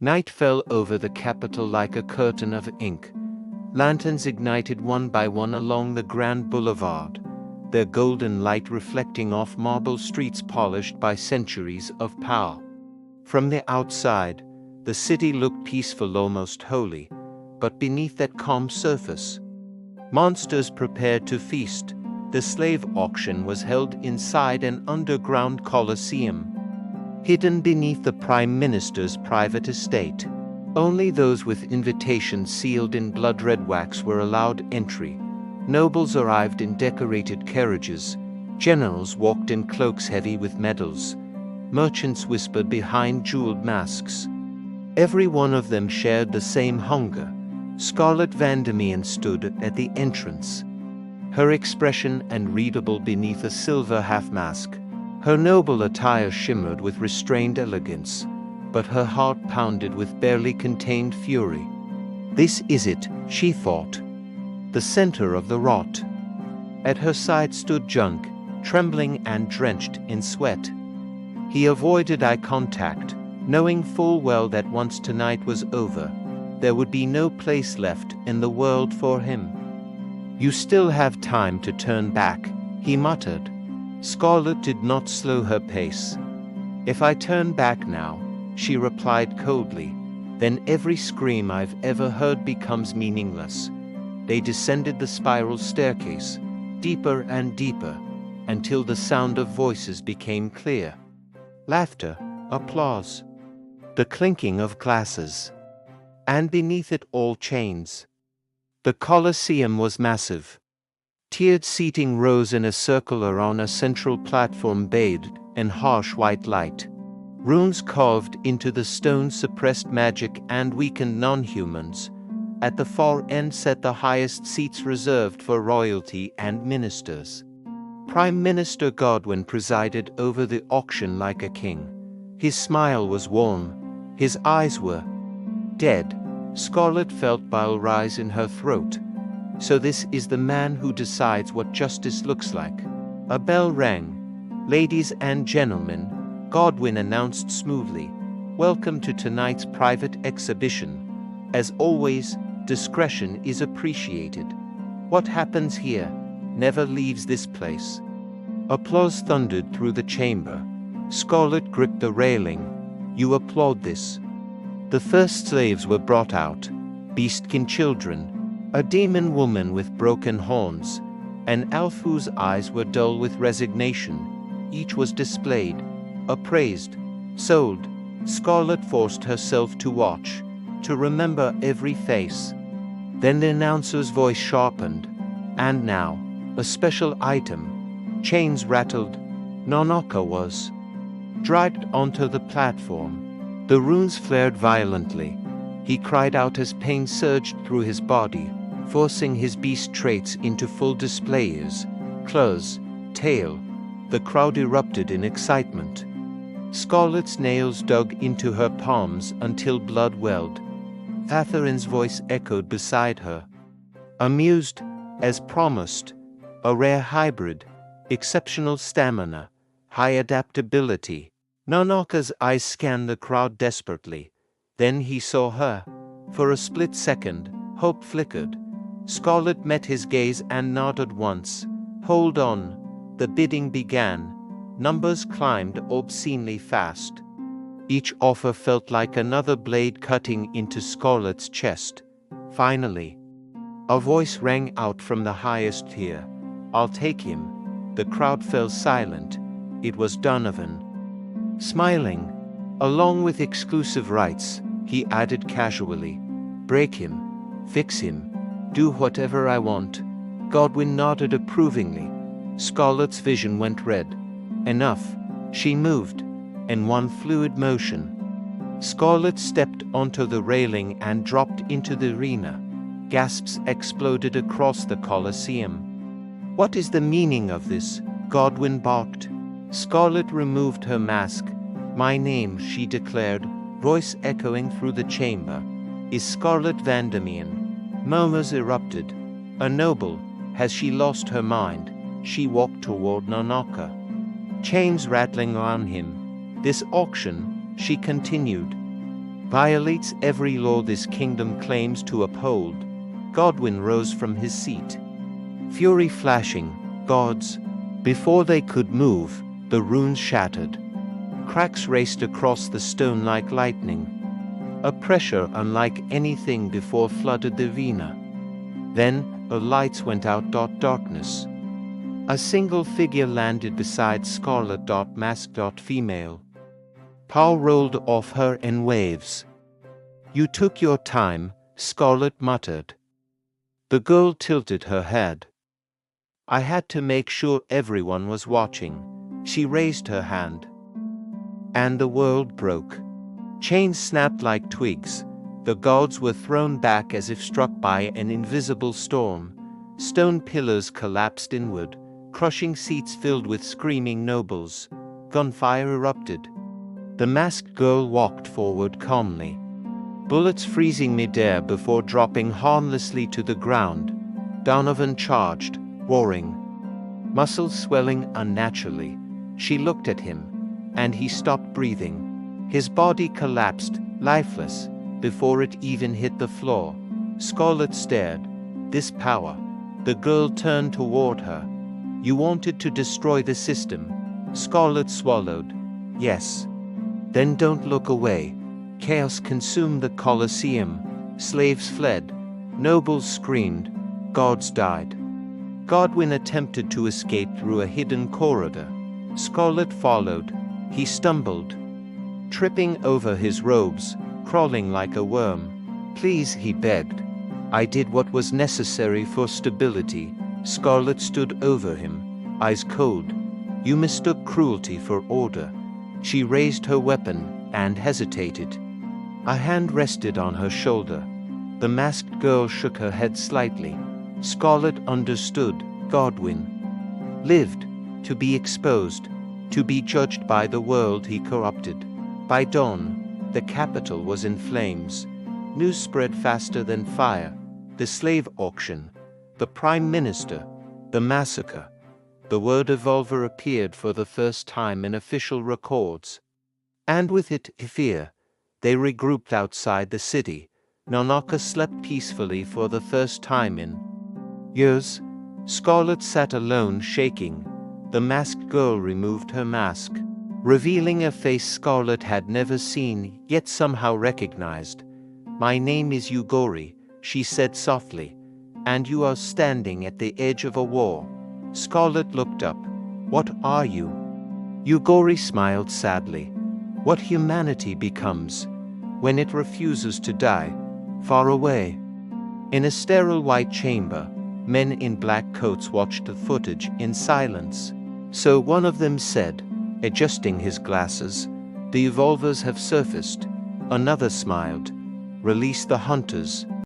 Night fell over the capital like a curtain of ink. Lanterns ignited one by one along the grand boulevard, their golden light reflecting off marble streets polished by centuries of power. From the outside, the city looked peaceful, almost holy, but beneath that calm surface, monsters prepared to feast. The slave auction was held inside an underground coliseum, hidden beneath the Prime Minister's private estate. Only those with invitations sealed in blood-red wax were allowed entry. Nobles arrived in decorated carriages. Generals walked in cloaks heavy with medals. Merchants whispered behind jeweled masks. Every one of them shared the same hunger. Scarlet Vandermean stood at the entrance, her expression unreadable beneath a silver half-mask. Her noble attire shimmered with restrained elegance, but her heart pounded with barely contained fury. This is it, she thought, the center of the rot. At her side stood Junk, trembling and drenched in sweat. He avoided eye contact, knowing full well that once tonight was over, there would be no place left in the world for him. "You still have time to turn back," he muttered. Scarlet did not slow her pace. "If I turn back now," she replied coldly, "then every scream I've ever heard becomes meaningless." They descended the spiral staircase, deeper and deeper, until the sound of voices became clear. Laughter, applause, the clinking of glasses, and beneath it all chains. The Colosseum was massive. Tiered seating rose in a circle around a central platform bathed in harsh white light. Runes carved into the stone suppressed magic and weakened non-humans. At the far end sat the highest seats reserved for royalty and ministers. Prime Minister Godwin presided over the auction like a king. His smile was warm. His eyes were dead. Scarlet felt bile rise in her throat. So this is the man who decides what justice looks like. A bell rang. "Ladies and gentlemen," Godwin announced smoothly, "welcome to tonight's private exhibition. As always, discretion is appreciated. What happens here never leaves this place." Applause thundered through the chamber. Scarlet gripped the railing. "You applaud this?" The first slaves were brought out, beastkin children, a demon woman with broken horns, an elf whose eyes were dull with resignation. Each was displayed, appraised, sold. Scarlet forced herself to watch, to remember every face. Then the announcer's voice sharpened. "And now, a special item." Chains rattled. Nonaka was dragged onto the platform. The runes flared violently. He cried out as pain surged through his body, forcing his beast traits into full display. Ears, claws, tail. The crowd erupted in excitement. Scarlet's nails dug into her palms until blood welled. Catherine's voice echoed beside her. "Amused, as promised. A rare hybrid, exceptional stamina, high adaptability." Nanaka's eyes scanned the crowd desperately. Then he saw her. For a split second, hope flickered. Scarlet met his gaze and nodded once. "Hold on." The bidding began. Numbers climbed obscenely fast. Each offer felt like another blade cutting into Scarlet's chest. Finally, a voice rang out from the highest tier. "I'll take him." The crowd fell silent. It was Donovan. Smiling, along with exclusive rights, he added casually, "Break him, fix him, do whatever I want." Godwin nodded approvingly. Scarlet's vision went red. Enough. She moved, in one fluid motion. Scarlet stepped onto the railing and dropped into the arena. Gasps exploded across the Colosseum. "What is the meaning of this?" Godwin barked. Scarlet removed her mask. "My name," she declared, voice echoing through the chamber, "is Scarlet Vandermean." Murmurs erupted. "A noble, has she lost her mind?" She walked toward Nanaka, chains rattling on him. "This auction," she continued, violates every law this kingdom claims to uphold. Godwin rose from his seat, fury flashing. Gods. Before they could move, the runes shattered. Cracks raced across the stone like lightning. A pressure unlike anything before flooded the arena. Then, the lights went out. Darkness. A single figure landed beside Scarlet. Masked. Female. Power rolled off her in waves. You took your time, Scarlet muttered. The girl tilted her head. I had to make sure everyone was watching. She raised her hand. And the world broke. Chains snapped like twigs. The gods were thrown back as if struck by an invisible storm. Stone pillars collapsed inward, crushing seats filled with screaming nobles. Gunfire erupted. The masked girl walked forward calmly, bullets freezing midair before dropping harmlessly to the ground. Donovan charged, roaring, muscles swelling unnaturally. She looked at him, and he stopped breathing. His body collapsed, lifeless, before it even hit the floor. Scarlet stared. This power. The girl turned toward her. You wanted to destroy the system. Scarlet swallowed. Yes. Then don't look away. Chaos consumed the Colosseum. Slaves fled. Nobles screamed. Gods died. Godwin attempted to escape through a hidden corridor. Scarlet followed. He stumbled, tripping over his robes, crawling like a worm. Please, he begged. I did what was necessary for stability. Scarlet stood over him, eyes cold. You mistook cruelty for order. She raised her weapon and hesitated. A hand rested on her shoulder. The masked girl shook her head slightly. Scarlet understood. Godwin lived to be exposed, to be judged by the world he corrupted. By dawn, the capital was in flames. News spread faster than fire. The slave auction, the prime minister, the massacre. The word Evolver appeared for the first time in official records. And with it, fear. They regrouped outside the city. Nanaka slept peacefully for the first time in years. Scarlet sat alone, shaking. The masked girl removed her mask, revealing a face Scarlet had never seen, yet somehow recognized. My name is Yugori, she said softly, and you are standing at the edge of a war. Scarlet looked up. What are you? Yugori smiled sadly. What humanity becomes when it refuses to die, far away. In a sterile white chamber, men in black coats watched the footage in silence. So one of them said, adjusting his glasses, the Evolvers have surfaced. Another smiled. Release the hunters.